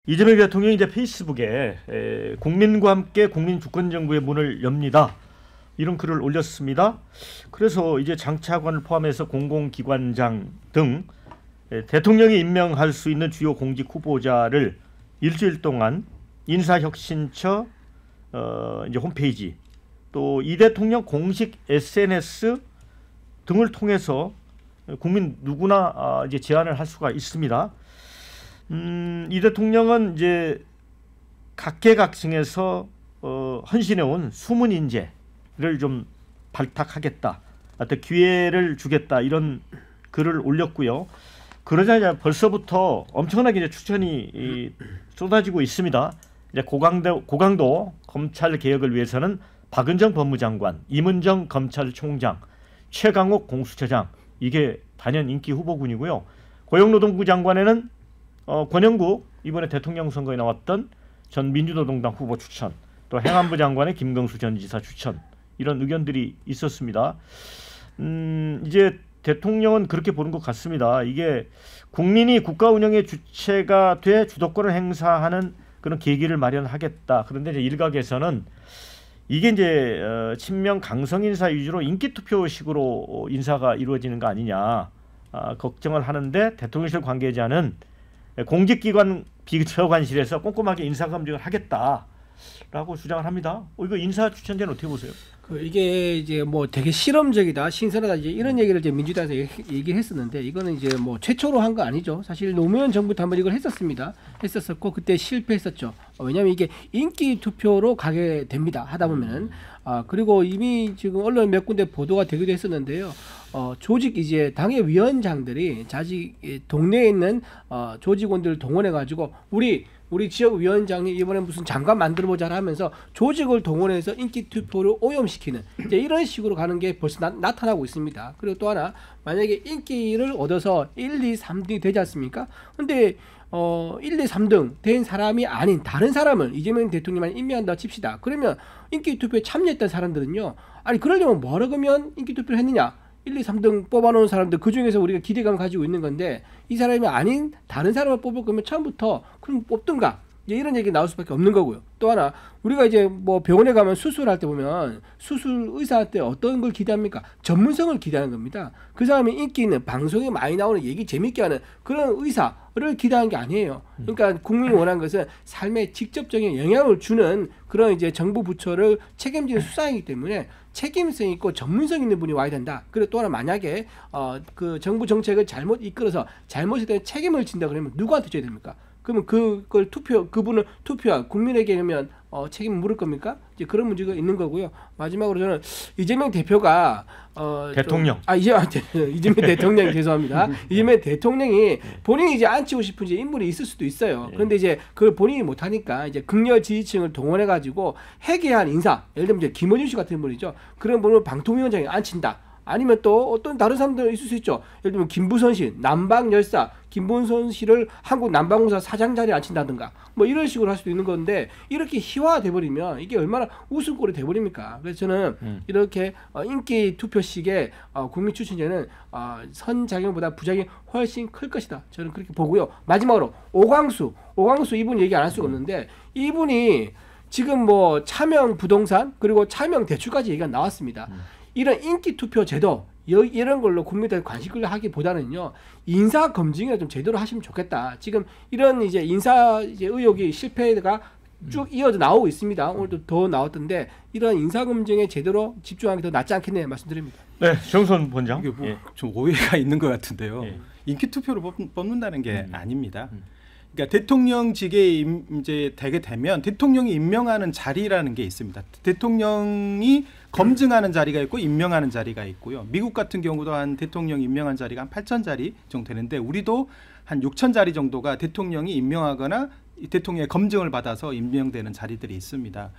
이재명 대통령이 이제 페이스북에 국민과 함께 국민주권정부의 문을 엽니다. 이런 글을 올렸습니다. 그래서 이제 장차관을 포함해서 공공기관장 등 대통령이 임명할 수 있는 주요 공직 후보자를 일주일 동안 인사혁신처 이제 홈페이지 또 이 대통령 공식 SNS 등을 통해서 국민 누구나 이제 제안을 할 수가 있습니다. 이 대통령은 이제 각계각층에서 헌신해온 숨은 인재를 좀 발탁하겠다, 어떤 기회를 주겠다 이런 글을 올렸고요. 그러자 벌써부터 엄청나게 이제 추천이 쏟아지고 있습니다. 이제 고강도 검찰 개혁을 위해서는 박은정 법무장관, 임은정 검찰총장, 최강욱 공수처장 이게 단연 인기 후보군이고요. 고용노동부 장관에는 권영국 이번에 대통령 선거에 나왔던 전 민주노동당 후보 추천, 또 행안부 장관의 김경수 전 지사 추천 이런 의견들이 있었습니다. 이제 대통령은 그렇게 보는 것 같습니다. 이게 국민이 국가 운영의 주체가 돼 주도권을 행사하는 그런 계기를 마련하겠다. 그런데 이제 일각에서는 이게 이제 친명 강성 인사 위주로 인기 투표식으로 인사가 이루어지는 거 아니냐 걱정을 하는데 대통령실 관계자는 공직기관 비서관실에서 꼼꼼하게 인사검증을 하겠다라고 주장을 합니다. 이거 인사 추천제는 어떻게 보세요? 이게 이제 뭐 되게 실험적이다, 신선하다 이제 이런 얘기를 이제 민주당에서 얘기를 했었는데 이거는 이제 뭐 최초로 한 거 아니죠. 사실 노무현 정부 때 한번 이걸 했었었고 그때 실패했었죠. 왜냐하면 이게 인기 투표로 가게 됩니다. 하다 보면은 그리고 이미 지금 언론 몇 군데 보도가 되기도 했었는데요. 조직 이제 당의 위원장들이 자기 동네에 있는 조직원들을 동원해 가지고 우리 지역 위원장이 이번에 무슨 장관 만들어보자 하면서 조직을 동원해서 인기 투표를 오염시키는 이제 이런 식으로 가는 게 벌써 나타나고 있습니다. 그리고 또 하나 만약에 인기를 얻어서 1, 2, 3등이 되지 않습니까? 근데 1, 2, 3등 된 사람이 아닌 다른 사람을 이재명 대통령만 임명한다 칩시다. 그러면 인기 투표에 참여했던 사람들은요. 아니 그러려면 뭐라 그러면 인기 투표를 했느냐? 1, 2, 3등 뽑아놓은 사람들 그중에서 우리가 기대감을 가지고 있는 건데 이 사람이 아닌 다른 사람을 뽑을 거면 처음부터 그럼 뽑든가 이런 얘기 나올 수밖에 없는 거고요. 또 하나 우리가 이제 뭐 병원에 가면 수술할 때 보면 수술 의사한테 어떤 걸 기대합니까? 전문성을 기대하는 겁니다. 그 사람이 인기 있는 방송에 많이 나오는 얘기 재밌게 하는 그런 의사를 기대하는 게 아니에요. 그러니까 국민이 원하는 것은 삶에 직접적인 영향을 주는 그런 이제 정부 부처를 책임지는 수사이기 때문에 책임성 있고 전문성 있는 분이 와야 된다. 그리고 또 하나 만약에 그 정부 정책을 잘못 이끌어서 잘못에 대한 책임을 진다 그러면 누구한테 줘야 됩니까? 그러면 그분을 투표한 국민에게 그러면 책임을 물을 겁니까? 이제 그런 문제가 있는 거고요. 마지막으로 저는 이재명 대표가 대통령 이재명 대통령 죄송합니다. 이재명 대통령이 본인이 이제 앉히고 싶은 이제 인물이 있을 수도 있어요. 그런데 이제 그걸 본인이 못하니까 이제 극렬 지지층을 동원해 가지고 해괴한 인사, 예를 들면 이제 김어준 씨 같은 분이죠. 그런 분을 방통위원장에 앉힌다. 아니면 또 어떤 다른 사람들 있을 수 있죠. 예를 들면 김부선 씨, 남방열사, 김부선 씨를 한국 남방공사 사장 자리에 앉힌다든가 뭐 이런 식으로 할 수도 있는 건데 이렇게 희화돼 버리면 이게 얼마나 웃음꼴이 돼 버립니까? 그래서 저는 이렇게 인기 투표식의 국민 추천제는 선작용보다 부작용이 훨씬 클 것이다. 저는 그렇게 보고요. 마지막으로 오광수 이분 얘기 안 할 수가 없는데 이분이 지금 뭐 차명 부동산 그리고 차명 대출까지 얘기가 나왔습니다. 이런 인기 투표 제도 이런 걸로 국민들 관심을 하기보다는요 인사 검증이나 좀 제대로 하시면 좋겠다. 지금 이런 이제 인사 이제 의혹이 실패가 쭉 이어져 나오고 있습니다. 오늘도 더 나왔던데 이런 인사 검증에 제대로 집중하는 게 더 낫지 않겠냐 말씀드립니다. 네, 정선 본장. 이게 뭐 좀 오해가 있는 것 같은데요. 인기 투표로 뽑는다는 게 아닙니다. 그러니까 대통령직에 이제 되게 되면 대통령이 임명하는 자리라는 게 있습니다. 대통령이 검증하는 자리가 있고 임명하는 자리가 있고요. 미국 같은 경우도 한 대통령 임명한 자리가 한 8,000자리 정도 되는데 우리도 한 6,000자리 정도가 대통령이 임명하거나 대통령의 검증을 받아서 임명되는 자리들이 있습니다.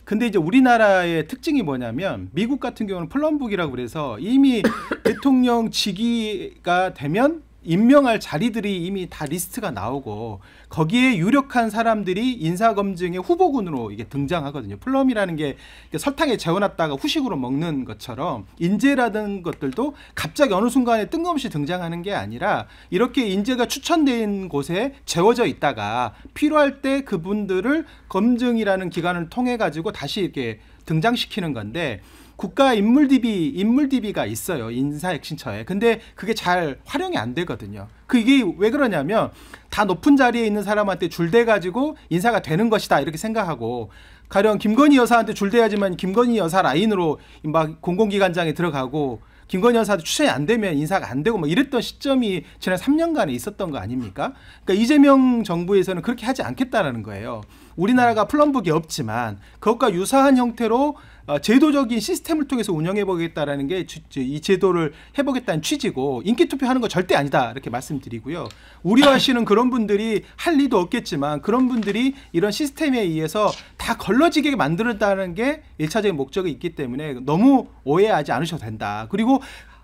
근데 이제 우리나라의 특징이 뭐냐면 미국 같은 경우는 플럼북이라고 그래서 이미 대통령 직위가 되면 임명할 자리들이 이미 다 리스트가 나오고 거기에 유력한 사람들이 인사검증의 후보군으로 이게 등장하거든요. 플럼이라는 게 설탕에 재워놨다가 후식으로 먹는 것처럼 인재라는 것들도 갑자기 어느 순간에 뜬금없이 등장하는 게 아니라 이렇게 인재가 추천된 곳에 재워져 있다가 필요할 때 그분들을 검증이라는 기관을 통해 가지고 다시 이렇게 등장시키는 건데 국가 인물 DB가 있어요. 인사혁신처에. 근데 그게 잘 활용이 안 되거든요. 그게 왜 그러냐면 다 높은 자리에 있는 사람한테 줄대 가지고 인사가 되는 것이다 이렇게 생각하고 가령 김건희 여사한테 줄대야지만 김건희 여사 라인으로 막 공공기관장에 들어가고 김건희 여사도 추천이 안 되면 인사가 안 되고 뭐 이랬던 시점이 지난 3년간에 있었던 거 아닙니까? 그러니까 이재명 정부에서는 그렇게 하지 않겠다라는 거예요. 우리나라가 플럼북이 없지만 그것과 유사한 형태로 제도적인 시스템을 통해서 운영해보겠다라는 게 이 제도를 해보겠다는 취지고 인기 투표하는 거 절대 아니다 이렇게 말씀드리고요. 우려하시는 그런 분들이 할 리도 없겠지만 그런 분들이 이런 시스템에 의해서 다 걸러지게 만들었다는 게 1차적인 목적이 있기 때문에 너무 오해하지 않으셔도 된다. 그리고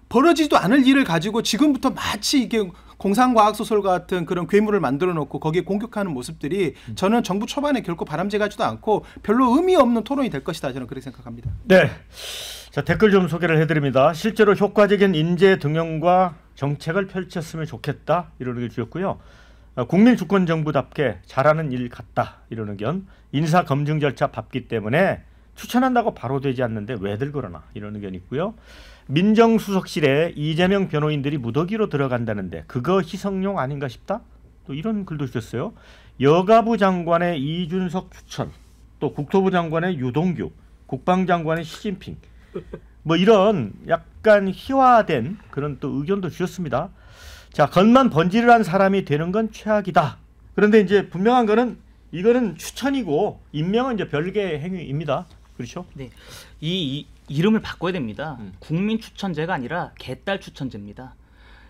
벌어지지도 않을 일을 가지고 지금부터 마치 이게 공상과학소설 같은 그런 괴물을 만들어 놓고 거기에 공격하는 모습들이 저는 정부 초반에 결코 바람직하지도 않고 별로 의미 없는 토론이 될 것이다. 저는 그렇게 생각합니다. 네. 자, 댓글 좀 소개를 해드립니다. 실제로 효과적인 인재 등용과 정책을 펼쳤으면 좋겠다. 이런 의견 주셨고요. 국민 주권 정부답게 잘하는 일 같다. 이런 의견. 인사 검증 절차 밟기 때문에 추천한다고 바로 되지 않는데 왜들 그러나. 이런 의견 있고요. 민정수석실에 이재명 변호인들이 무더기로 들어간다는데 그거 희석용 아닌가 싶다? 또 이런 글도 주셨어요. 여가부 장관의 이준석 추천, 또 국토부 장관의 유동규, 국방장관의 시진핑, 뭐 이런 약간 희화된 그런 또 의견도 주셨습니다. 자, 겉만 번지르한 사람이 되는 건 최악이다. 그런데 이제 분명한 거는 이거는 추천이고 임명은 이제 별개의 행위입니다. 그렇죠? 네, 이 이름을 바꿔야 됩니다. 국민 추천제가 아니라 개딸 추천제입니다.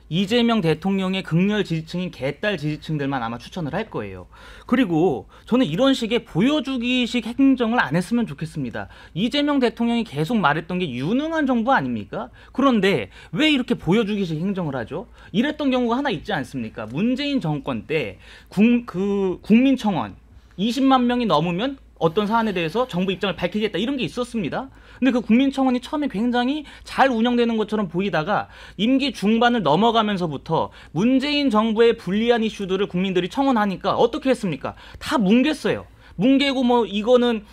이재명 대통령의 극렬 지지층인 개딸 지지층들만 아마 추천을 할 거예요. 그리고 저는 이런 식의 보여주기식 행정을 안 했으면 좋겠습니다. 이재명 대통령이 계속 말했던 게 유능한 정부 아닙니까? 그런데 왜 이렇게 보여주기식 행정을 하죠? 이랬던 경우가 하나 있지 않습니까? 문재인 정권 때 국민청원 20만 명이 넘으면 어떤 사안에 대해서 정부 입장을 밝히겠다 이런 게 있었습니다. 근데 그 국민청원이 처음에 굉장히 잘 운영되는 것처럼 보이다가 임기 중반을 넘어가면서부터 문재인 정부의 불리한 이슈들을 국민들이 청원하니까 어떻게 했습니까? 다 뭉갰어요. 뭉개고 뭐 이거는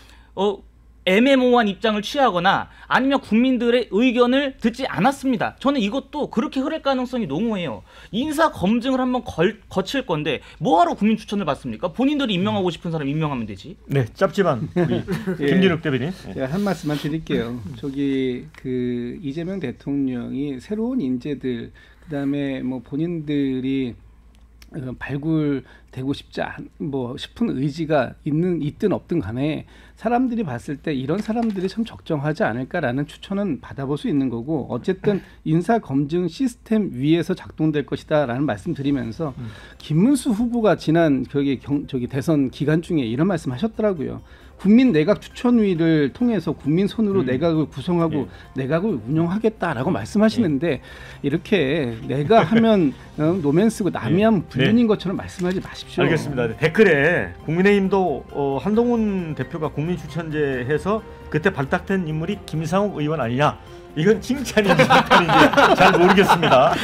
애매모호한 입장을 취하거나 아니면 국민들의 의견을 듣지 않았습니다. 저는 이것도 그렇게 흐를 가능성이 농후해요. 인사 검증을 한번 거칠 건데 뭐하러 국민 추천을 받습니까? 본인들이 임명하고 싶은 사람 임명하면 되지. 네, 짧지만 우리 김진욱 대변인. 제가 한 말씀만 드릴게요. 저기 그 이재명 대통령이 새로운 인재들 그다음에 뭐 본인들이 발굴되고 싶은 의지가 있든 없든 간에 사람들이 봤을 때 이런 사람들이 참 적정하지 않을까라는 추천은 받아볼 수 있는 거고 어쨌든 인사 검증 시스템 위에서 작동될 것이다라는 말씀드리면서 김문수 후보가 지난 저기 대선 기간 중에 이런 말씀하셨더라고요. 국민 내각 추천위를 통해서 국민 손으로 내각을 구성하고 내각을 운영하겠다라고 말씀하시는데 이렇게 내가 하면 노면 쓰고 남이 하면 불륜인 것처럼 말씀하지 마십시오. 알겠습니다. 댓글에 국민의힘도 한동훈 대표가 국민 추천제 해서 그때 발탁된 인물이 김상욱 의원 아니냐? 이건 칭찬인지 비판인지 잘 모르겠습니다.